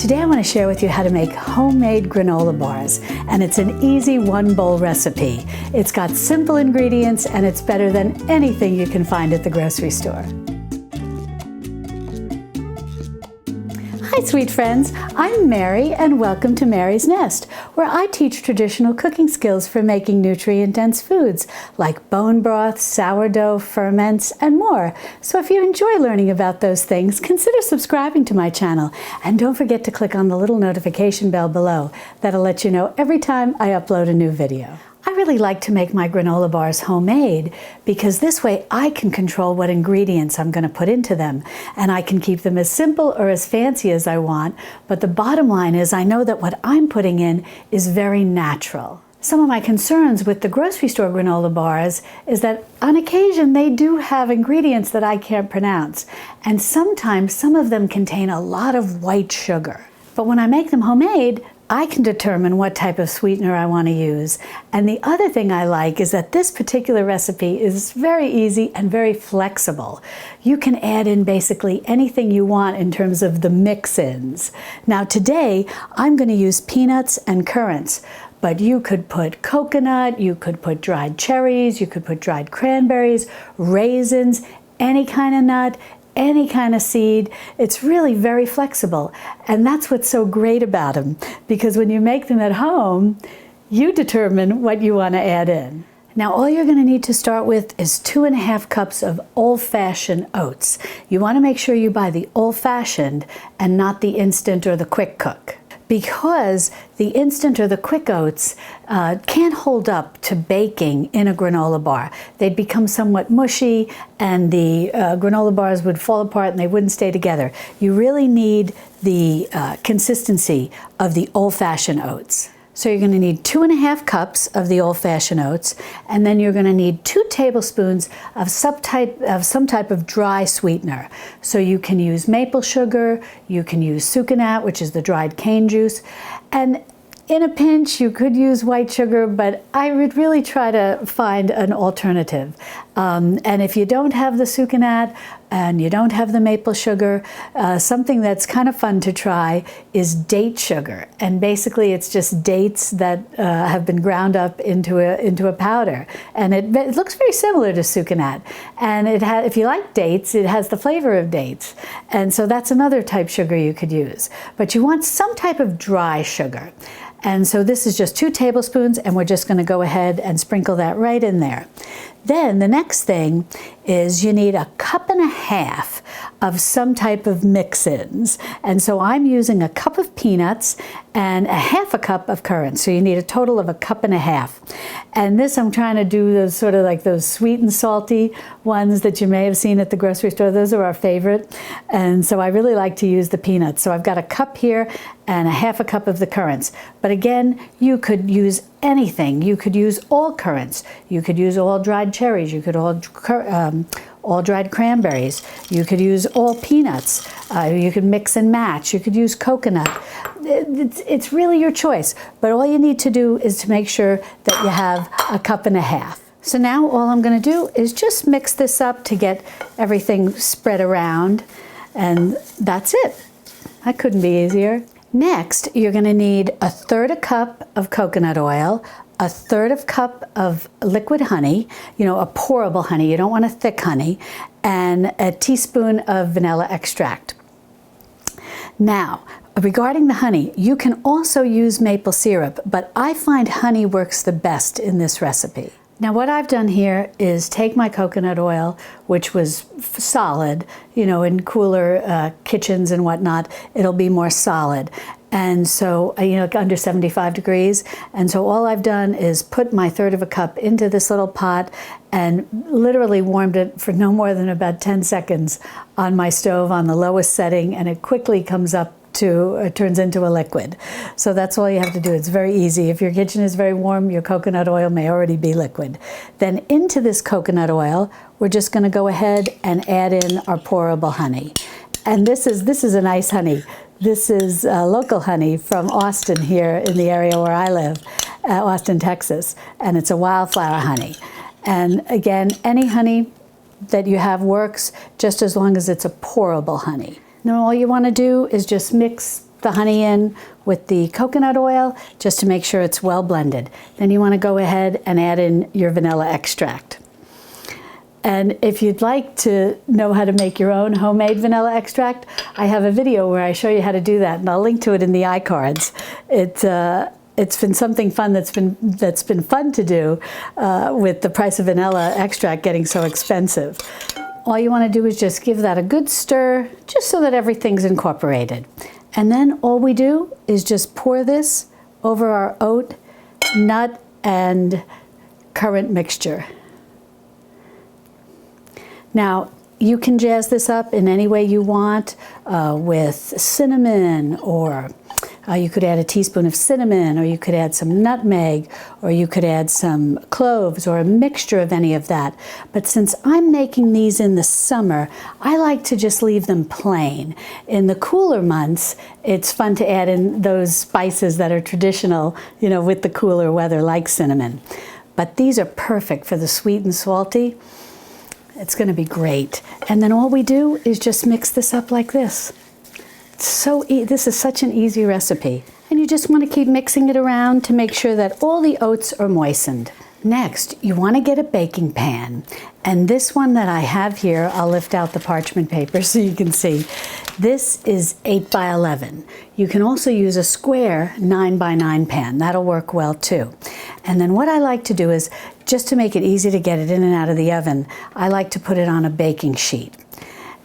Today I want to share with you how to make homemade granola bars, and it's an easy one-bowl recipe. It's got simple ingredients and it's better than anything you can find at the grocery store. Hi sweet friends, I'm Mary and welcome to Mary's Nest, where I teach traditional cooking skills for making nutrient-dense foods like bone broth, sourdough, ferments, and more. So if you enjoy learning about those things, consider subscribing to my channel and don't forget to click on the little notification bell below. That'll let you know every time I upload a new video. I really like to make my granola bars homemade because this way I can control what ingredients I'm going to put into them, and I can keep them as simple or as fancy as I want, but the bottom line is I know that what I'm putting in is very natural. Some of my concerns with the grocery store granola bars is that on occasion they do have ingredients that I can't pronounce, and sometimes some of them contain a lot of white sugar. But when I make them homemade, I can determine what type of sweetener I want to use. And the other thing I like is that this particular recipe is very easy and very flexible. You can add in basically anything you want in terms of the mix-ins. Now today, I'm going to use peanuts and currants, but you could put coconut, you could put dried cherries, you could put dried cranberries, raisins, any kind of nut, any kind of seed. It's really very flexible, and that's what's so great about them, because when you make them at home, you determine what you want to add in. Now all you're going to need to start with is 2½ cups of old-fashioned oats. You want to make sure you buy the old-fashioned and not the instant or the quick cook, because the instant or the quick oats can't hold up to baking in a granola bar. They'd become somewhat mushy and the granola bars would fall apart and they wouldn't stay together. You really need the consistency of the old-fashioned oats. So you're going to need 2½ cups of the old-fashioned oats, and then you're going to need 2 tablespoons of some type of dry sweetener. So you can use maple sugar, you can use sucanat, which is the dried cane juice, and in a pinch you could use white sugar, but I would really try to find an alternative. And if you don't have the sucanat and you don't have the maple sugar, something that's kind of fun to try is date sugar. And basically it's just dates that have been ground up into a powder. And it looks very similar to sucanat. And if you like dates, it has the flavor of dates. And so that's another type of sugar you could use. But you want some type of dry sugar. And so this is just 2 tablespoons, and we're just going to go ahead and sprinkle that right in there. Then the next thing is you need 1.5 cups of some type of mix-ins. And so I'm using 1 cup of peanuts and 1/2 cup of currants. So you need a total of 1.5 cups. And this I'm trying to do those sort of like those sweet and salty ones that you may have seen at the grocery store. Those are our favorite. And so I really like to use the peanuts. So I've got 1 cup here and 1/2 cup of the currants. But again, you could use anything. You could use all currants. You could use all dried cherries. You could all dried cranberries. You could use all peanuts. You could mix and match. You could use coconut. It's really your choice. But all you need to do is to make sure that you have 1.5 cups. So now all I'm going to do is just mix this up to get everything spread around. And that's it. That couldn't be easier. Next, you're going to need 1/3 cup of coconut oil, 1/3 cup of liquid honey, a pourable honey, you don't want a thick honey, and a teaspoon of vanilla extract. Now, regarding the honey, you can also use maple syrup, but I find honey works the best in this recipe. Now what I've done here is take my coconut oil, which was solid, in cooler kitchens and whatnot, it'll be more solid. And so, under 75 degrees. And so all I've done is put my 1/3 cup into this little pot and literally warmed it for no more than about 10 seconds on my stove on the lowest setting, and it quickly comes up turns into a liquid. So that's all you have to do. It's very easy. If your kitchen is very warm, your coconut oil may already be liquid. Then into this coconut oil, we're just going to go ahead and add in our pourable honey. And this is a nice honey. This is local honey from Austin here in the area where I live, Austin, Texas. And it's a wildflower honey. And again, any honey that you have works, just as long as it's a pourable honey. Now all you want to do is just mix the honey in with the coconut oil just to make sure it's well blended. Then you want to go ahead and add in your vanilla extract. And if you'd like to know how to make your own homemade vanilla extract, I have a video where I show you how to do that, and I'll link to it in the iCards. It's been something fun that's been fun to do with the price of vanilla extract getting so expensive. All you want to do is just give that a good stir, just so that everything's incorporated. And then all we do is just pour this over our oat, nut, and currant mixture. Now, you can jazz this up in any way you want with cinnamon, or you could add a teaspoon of cinnamon, or you could add some nutmeg, or you could add some cloves, or a mixture of any of that. But since I'm making these in the summer, I like to just leave them plain. In the cooler months, it's fun to add in those spices that are traditional, with the cooler weather, like cinnamon. But these are perfect for the sweet and salty. It's going to be great. And then all we do is just mix this up like this. This is such an easy recipe. And you just want to keep mixing it around to make sure that all the oats are moistened. Next, you want to get a baking pan. And this one that I have here, I'll lift out the parchment paper so you can see. This is 8 by 11. You can also use a square 9 by 9 pan. That'll work well too. And then what I like to do is, just to make it easy to get it in and out of the oven, I like to put it on a baking sheet.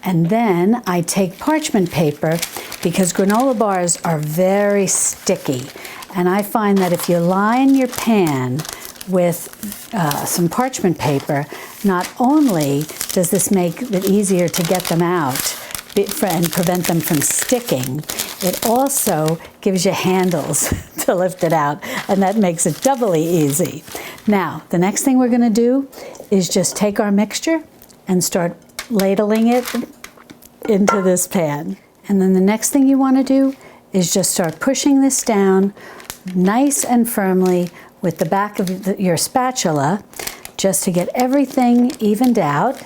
And then I take parchment paper, because granola bars are very sticky. And I find that if you line your pan with some parchment paper, not only does this make it easier to get them out and prevent them from sticking, it also gives you handles to lift it out, and that makes it doubly easy. Now, the next thing we're going to do is just take our mixture and start ladling it into this pan. And then the next thing you want to do is just start pushing this down nice and firmly with the back of your spatula, just to get everything evened out.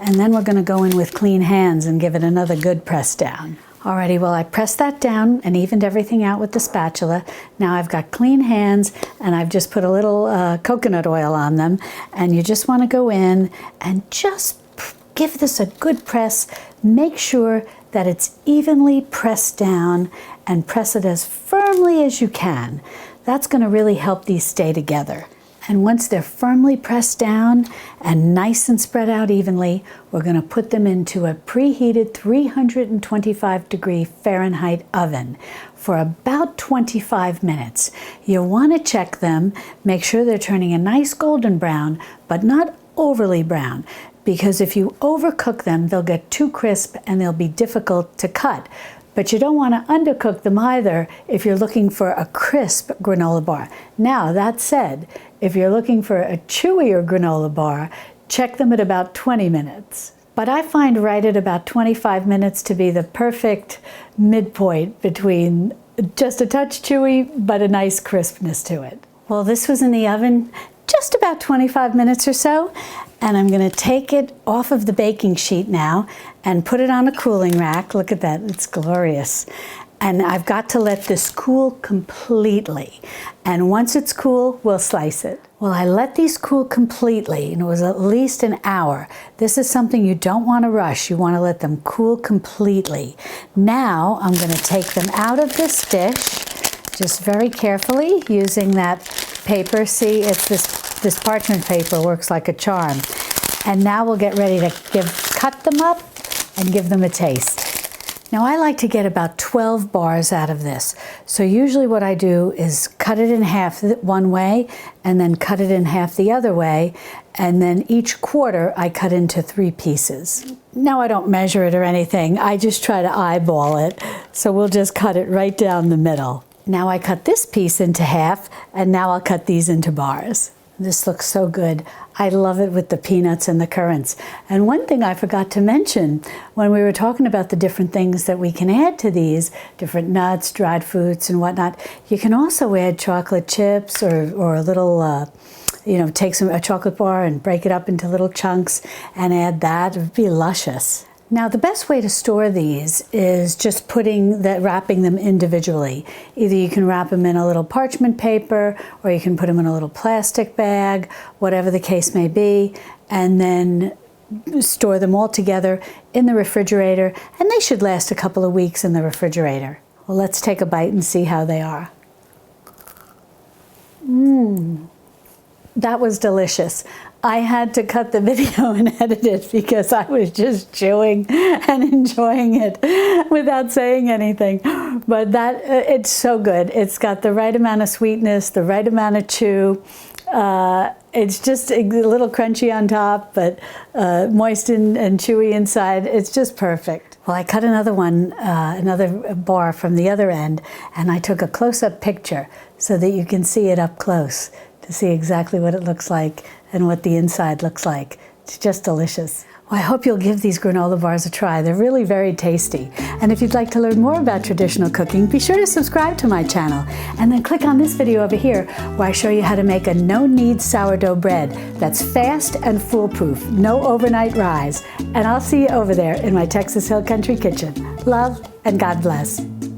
And then we're going to go in with clean hands and give it another good press down. Alrighty, well, I pressed that down and evened everything out with the spatula. Now I've got clean hands, and I've just put a little coconut oil on them. And you just want to go in and just give this a good press. Make sure that it's evenly pressed down, and press it as firmly as you can. That's going to really help these stay together. And once they're firmly pressed down and nice and spread out evenly, we're going to put them into a preheated 325-degree Fahrenheit oven for about 25 minutes. You'll want to check them, make sure they're turning a nice golden brown, but not overly brown, because if you overcook them, they'll get too crisp and they'll be difficult to cut. But you don't want to undercook them either if you're looking for a crisp granola bar. Now, that said, if you're looking for a chewier granola bar, check them at about 20 minutes. But I find right at about 25 minutes to be the perfect midpoint between just a touch chewy, but a nice crispness to it. Well, this was in the oven just about 25 minutes or so, and I'm going to take it off of the baking sheet now and put it on a cooling rack. Look at that, it's glorious. And I've got to let this cool completely. And once it's cool, we'll slice it. Well, I let these cool completely, and it was at least an hour. This is something you don't want to rush. You want to let them cool completely. Now, I'm going to take them out of this dish, just very carefully, using that paper. See, it's this parchment paper works like a charm. And now we'll get ready to cut them up and give them a taste. Now, I like to get about 12 bars out of this. So usually what I do is cut it in half one way and then cut it in half the other way. And then each quarter I cut into 3 pieces. Now, I don't measure it or anything. I just try to eyeball it. So we'll just cut it right down the middle. Now I cut this piece into half, and now I'll cut these into bars. This looks so good. I love it with the peanuts and the currants. And one thing I forgot to mention when we were talking about the different things that we can add to these, different nuts, dried fruits and whatnot, you can also add chocolate chips or a little, take a chocolate bar and break it up into little chunks and add that. It would be luscious. Now the best way to store these is just wrapping them individually. Either you can wrap them in a little parchment paper, or you can put them in a little plastic bag, whatever the case may be, and then store them all together in the refrigerator, and they should last a couple of weeks in the refrigerator. Well, let's take a bite and see how they are. That was delicious. I had to cut the video and edit it because I was just chewing and enjoying it without saying anything. But it's so good. It's got the right amount of sweetness, the right amount of chew. It's just a little crunchy on top, but moist and chewy inside. It's just perfect. Well, I cut another bar from the other end, and I took a close-up picture so that you can see it up close to see exactly what it looks like and what the inside looks like. It's just delicious. Well, I hope you'll give these granola bars a try. They're really very tasty. And if you'd like to learn more about traditional cooking, be sure to subscribe to my channel. And then click on this video over here where I show you how to make a no-knead sourdough bread that's fast and foolproof, no overnight rise. And I'll see you over there in my Texas Hill Country kitchen. Love and God bless.